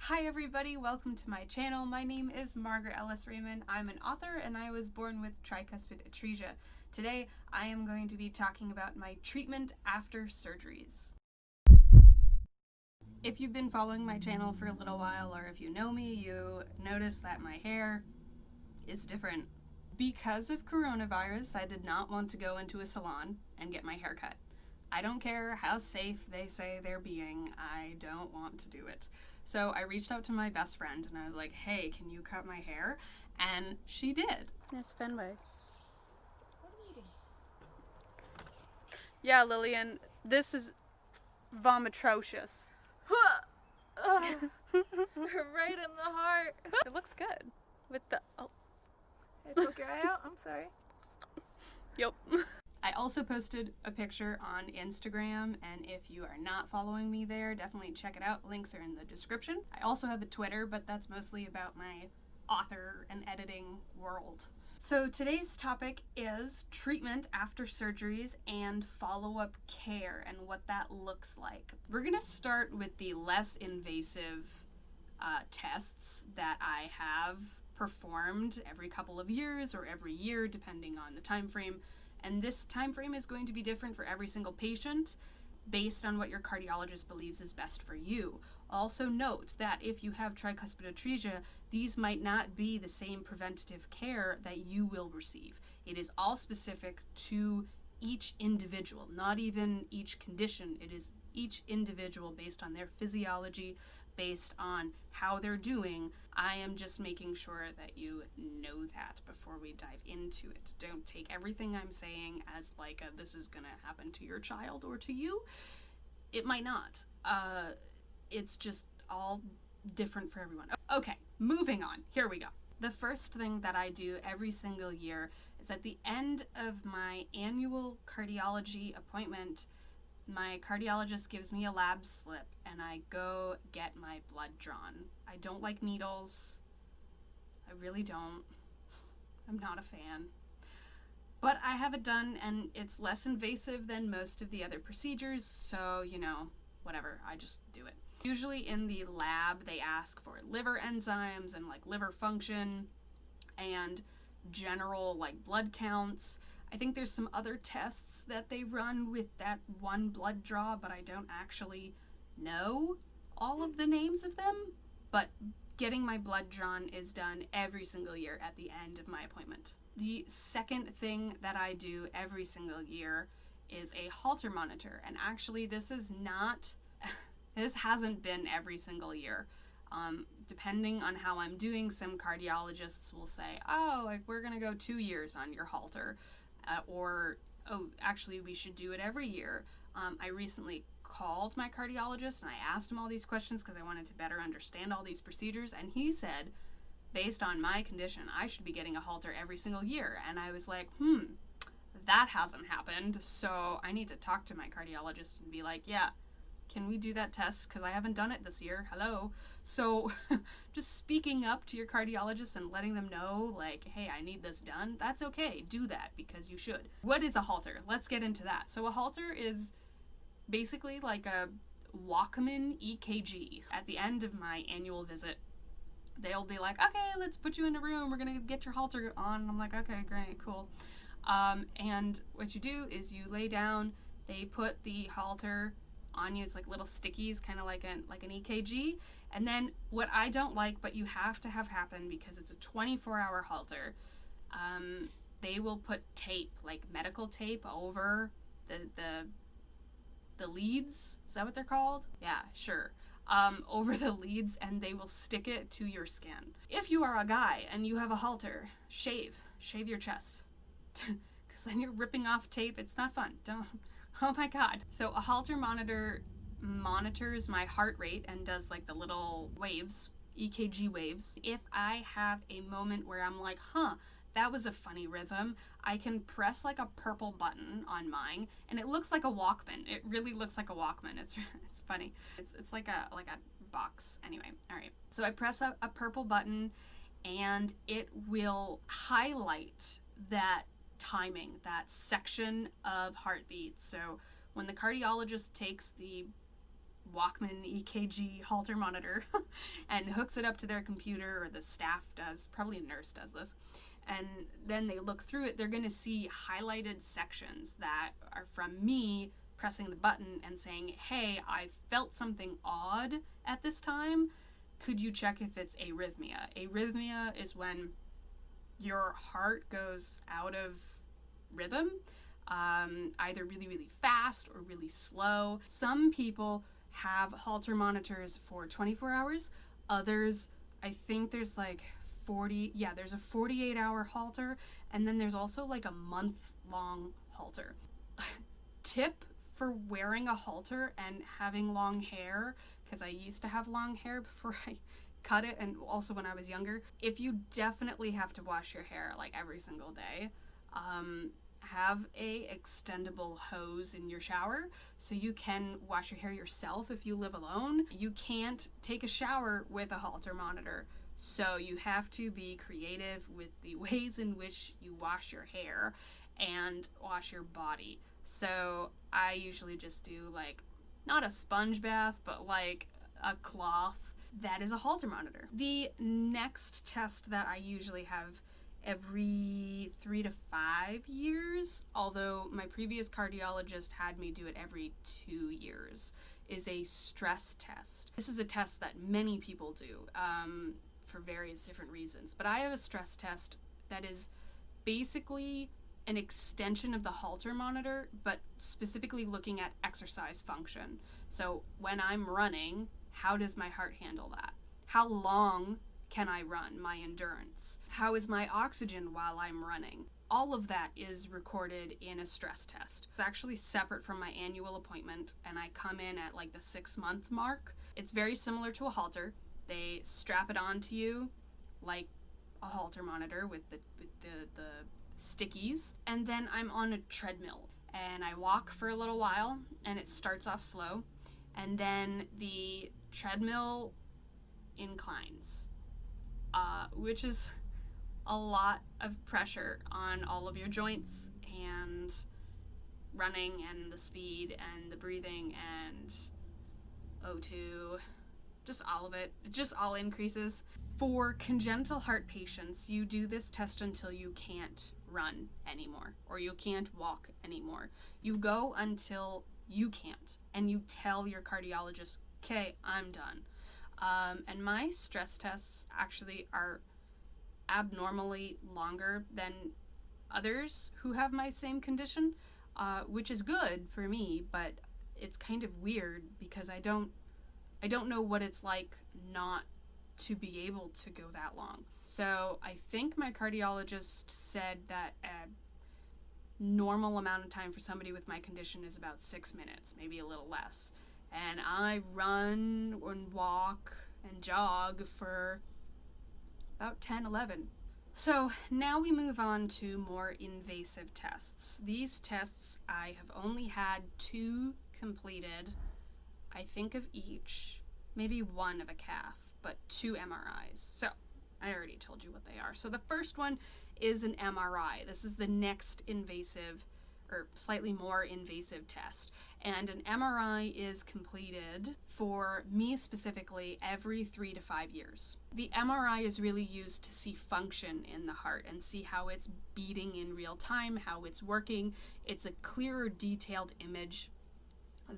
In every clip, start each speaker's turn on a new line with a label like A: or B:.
A: Hi everybody, welcome to my channel. My name is Margaret Ellis Raymond. I'm an author and I was born with Tricuspid Atresia. Today I am going to be talking about my treatment after surgeries. If you've been following my channel for a little while, or if you know me, you notice that my hair is different. Because of coronavirus, I did not want to go into a salon and get my hair cut. I don't care how safe they say they're being, I don't want to do it. So I reached out to my best friend and I was like, hey, can you cut my hair? And she did. There's Fenway.
B: What are you eating?
A: Yeah, Lillian, this is vomitrocious.
B: Right in the heart.
A: It looks good. With the, oh.
B: I poke your eye out? I'm sorry.
A: Yep. I also posted a picture on Instagram, and if you are not following me there, definitely check it out. Links are in the description. I also have a Twitter, but that's mostly about my author and editing world. So today's topic is treatment after surgeries and follow-up care and what that looks like. We're gonna start with the less invasive tests that I have performed every couple of years or every year, depending on the time frame. And this time frame is going to be different for every single patient based on what your cardiologist believes is best for you. Also note that if you have tricuspid atresia, these might not be the same preventative care that you will receive. It is all specific to each individual, not even each condition. It is each individual based on their physiology, based on how they're doing. I am just making sure that you know that before we dive into it. Don't take everything I'm saying as like this is gonna happen to your child or to you. It might not. It's just all different for everyone. Okay, moving on. Here we go. The first thing that I do every single year is at the end of my annual cardiology appointment, my cardiologist gives me a lab slip and I go get my blood drawn. I don't like needles. I really don't. I'm not a fan. But I have it done and it's less invasive than most of the other procedures, so, you know, whatever, I just do it. Usually in the lab they ask for liver enzymes and like liver function and general like blood counts. I think there's some other tests that they run with that one blood draw, but I don't actually know all of the names of them. But getting my blood drawn is done every single year at the end of my appointment. The second thing that I do every single year is a Halter Monitor. And actually this is not, this hasn't been every single year. Depending on how I'm doing, some cardiologists will say, oh, like we're gonna go 2 years on your Halter. Or, oh, actually we should do it every year. I recently called my cardiologist and I asked him all these questions because I wanted to better understand all these procedures, and he said, based on my condition, I should be getting a Halter every single year. And I was like, that hasn't happened, so I need to talk to my cardiologist and be like, yeah, can we do that test? Because I haven't done it this year. Hello. So just speaking up to your cardiologist and letting them know, like, hey, I need this done. That's okay. Do that because you should. What is a Halter? Let's get into that. So a Halter is basically like a Walkman EKG. At the end of my annual visit, they'll be like, okay, let's put you in a room. We're going to get your Halter on. And I'm like, okay, great, cool. And what you do is you lay down, they put the Halter on you. It's like little stickies, kind of like an EKG. And then what I don't like, but you have to have happen because it's a 24-hour Halter, they will put tape, like medical tape, over the leads. Is that what they're called? Yeah, sure. Over the leads, and they will stick it to your skin. If you are a guy and you have a Halter, shave your chest. Because then you're ripping off tape. It's not fun. Don't. Oh my god. So a Halter monitor monitors my heart rate and does like the little waves, EKG waves. If I have a moment where I'm like, that was a funny rhythm, I can press like a purple button on mine and it looks like a Walkman. It really looks like a Walkman. It's funny. It's like a box. Anyway, all right. So I press a purple button and it will highlight that timing, that section of heartbeat. So when the cardiologist takes the Walkman EKG Halter Monitor and hooks it up to their computer, or the staff does, probably a nurse does this, and then they look through it, they're going to see highlighted sections that are from me pressing the button and saying, hey, I felt something odd at this time. Could you check if it's arrhythmia? Arrhythmia is when your heart goes out of rhythm, either really, really fast or really slow. Some people have Holter monitors for 24 hours. Others, I think there's like there's a 48-hour Holter, and then there's also like a month-long Holter. Tip for wearing a Holter and having long hair, because I used to have long hair before I cut it, and also when I was younger, if you definitely have to wash your hair like every single day, have a extendable hose in your shower so you can wash your hair yourself if you live alone. You can't take a shower with a Holter monitor, so you have to be creative with the ways in which you wash your hair and wash your body. So I usually just do like, not a sponge bath, but like a cloth. That is a Holter monitor. The next test that I usually have every 3 to 5 years, although my previous cardiologist had me do it every 2 years, is a stress test. This is a test that many people do for various different reasons, but I have a stress test that is basically an extension of the Holter monitor, but specifically looking at exercise function. So when I'm running, how does my heart handle that? How long can I run? My endurance. How is my oxygen while I'm running? All of that is recorded in a stress test. It's actually separate from my annual appointment, and I come in at like the 6-month mark. It's very similar to a Holter. They strap it onto you like a Holter monitor with the stickies, and then I'm on a treadmill, and I walk for a little while, and it starts off slow, and then the treadmill inclines, which is a lot of pressure on all of your joints and running and the speed and the breathing and O2, just all of it. It just all increases. For congenital heart patients, you do this test until you can't run anymore or you can't walk anymore. You go until you can't, and you tell your cardiologist, okay, I'm done. And my stress tests actually are abnormally longer than others who have my same condition, which is good for me, but it's kind of weird because I don't know what it's like not to be able to go that long. So I think my cardiologist said that a normal amount of time for somebody with my condition is about 6 minutes, maybe a little less. And I run and walk and jog for about 10, 11. So now we move on to more invasive tests. These tests, I have only had 2 completed, I think of each, maybe 1 of a calf, but 2 MRIs. So I already told you what they are. So the first one is an MRI. This is the next invasive or slightly more invasive test. And an MRI is completed for me specifically every 3 to 5 years. The MRI is really used to see function in the heart and see how it's beating in real time, how it's working. It's a clearer, detailed image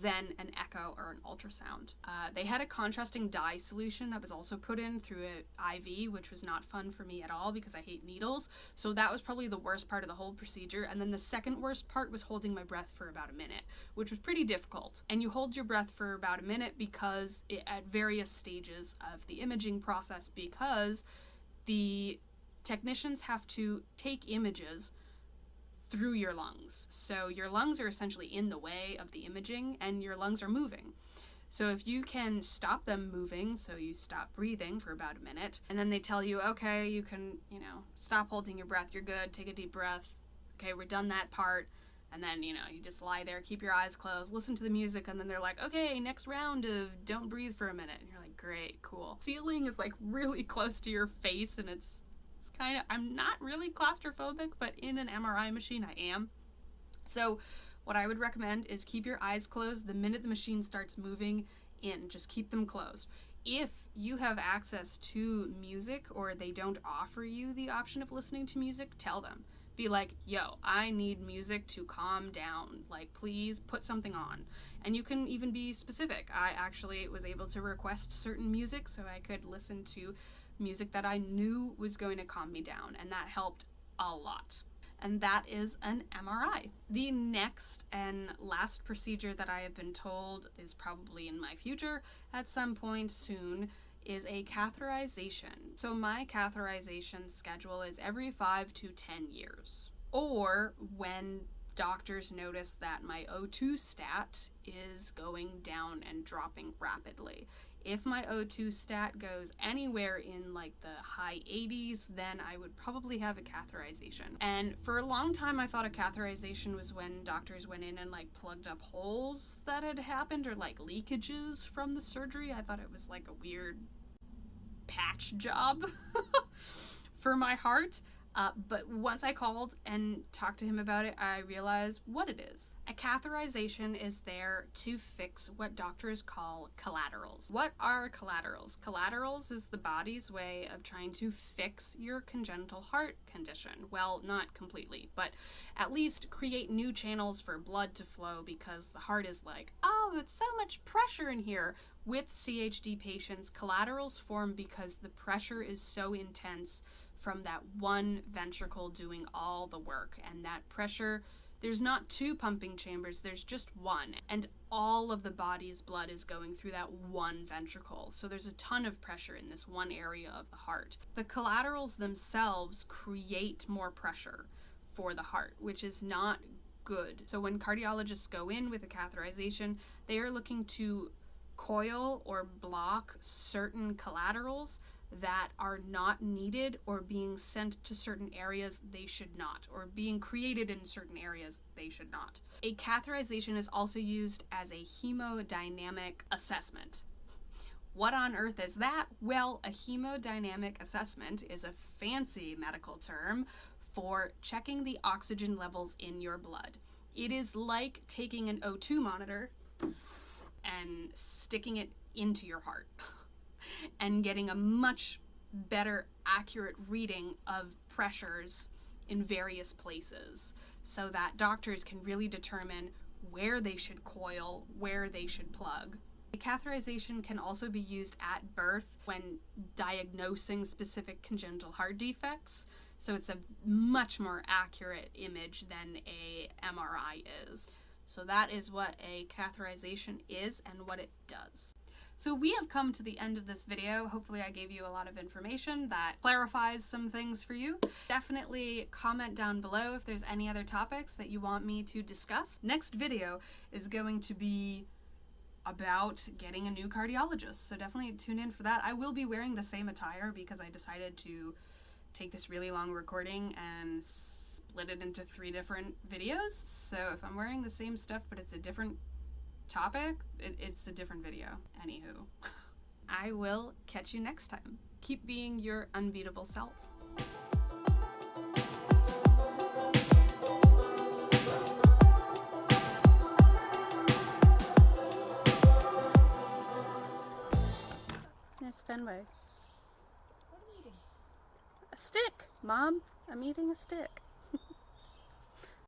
A: than an echo or an ultrasound. They had a contrasting dye solution that was also put in through an IV, which was not fun for me at all because I hate needles. So that was probably the worst part of the whole procedure. And then the second worst part was holding my breath for about a minute, which was pretty difficult. And you hold your breath for about a minute because at various stages of the imaging process, because the technicians have to take images through your lungs. So your lungs are essentially in the way of the imaging and your lungs are moving. So if you can stop them moving, so you stop breathing for about a minute, and then they tell you, okay, you can, stop holding your breath, you're good, take a deep breath. Okay, we're done that part. And then, you just lie there, keep your eyes closed, listen to the music, and then they're like, okay, next round of don't breathe for a minute. And you're like, great, cool. Ceiling is like really close to your face, and it's kind of, I'm not really claustrophobic, but in an MRI machine I am. So what I would recommend is keep your eyes closed. The minute the machine starts moving, in, just keep them closed. If you have access to music or they don't offer you the option of listening to music, tell them. Be like, yo, I need music to calm down. Like, please put something on. And you can even be specific. I actually was able to request certain music so I could listen to music that I knew was going to calm me down, and that helped a lot. And that is an MRI. The next and last procedure that I have been told is probably in my future at some point soon is a catheterization. So my catheterization schedule is every 5 to 10 years. Or when doctors notice that my O2 stat is going down and dropping rapidly. If my O2 stat goes anywhere in like the high 80s, then I would probably have a catheterization. And for a long time, I thought a catheterization was when doctors went in and like plugged up holes that had happened or like leakages from the surgery. I thought it was like a weird patch job for my heart. But once I called and talked to him about it, I realized what it is. A catheterization is there to fix what doctors call collaterals. What are collaterals? Collaterals is the body's way of trying to fix your congenital heart condition. Well, not completely, but at least create new channels for blood to flow, because the heart is like, oh, it's so much pressure in here. With CHD patients, collaterals form because the pressure is so intense from that one ventricle doing all the work, and that pressure, there's not 2 pumping chambers, there's just one, and all of the body's blood is going through that one ventricle. So there's a ton of pressure in this one area of the heart. The collaterals themselves create more pressure for the heart, which is not good. So when cardiologists go in with a catheterization, they are looking to coil or block certain collaterals that are not needed, or being sent to certain areas they should not, or being created in certain areas they should not. A catheterization is also used as a hemodynamic assessment. What on earth is that? Well, a hemodynamic assessment is a fancy medical term for checking the oxygen levels in your blood. It is like taking an O2 monitor and sticking it into your heart and getting a much better accurate reading of pressures in various places, so that doctors can really determine where they should coil, where they should plug. Catheterization can also be used at birth when diagnosing specific congenital heart defects, so it's a much more accurate image than a MRI is. So that is what a catheterization is and what it does. So we have come to the end of this video. Hopefully I gave you a lot of information that clarifies some things for you. Definitely comment down below if there's any other topics that you want me to discuss. Next video is going to be about getting a new cardiologist, so definitely tune in for that. I will be wearing the same attire because I decided to take this really long recording and split it into 3 different videos. So if I'm wearing the same stuff but it's a different topic, it's a different video. Anywho, I will catch you next time. Keep being your unbeatable self. There's Fenway.
B: What are you eating?
A: A stick, Mom. I'm eating a stick.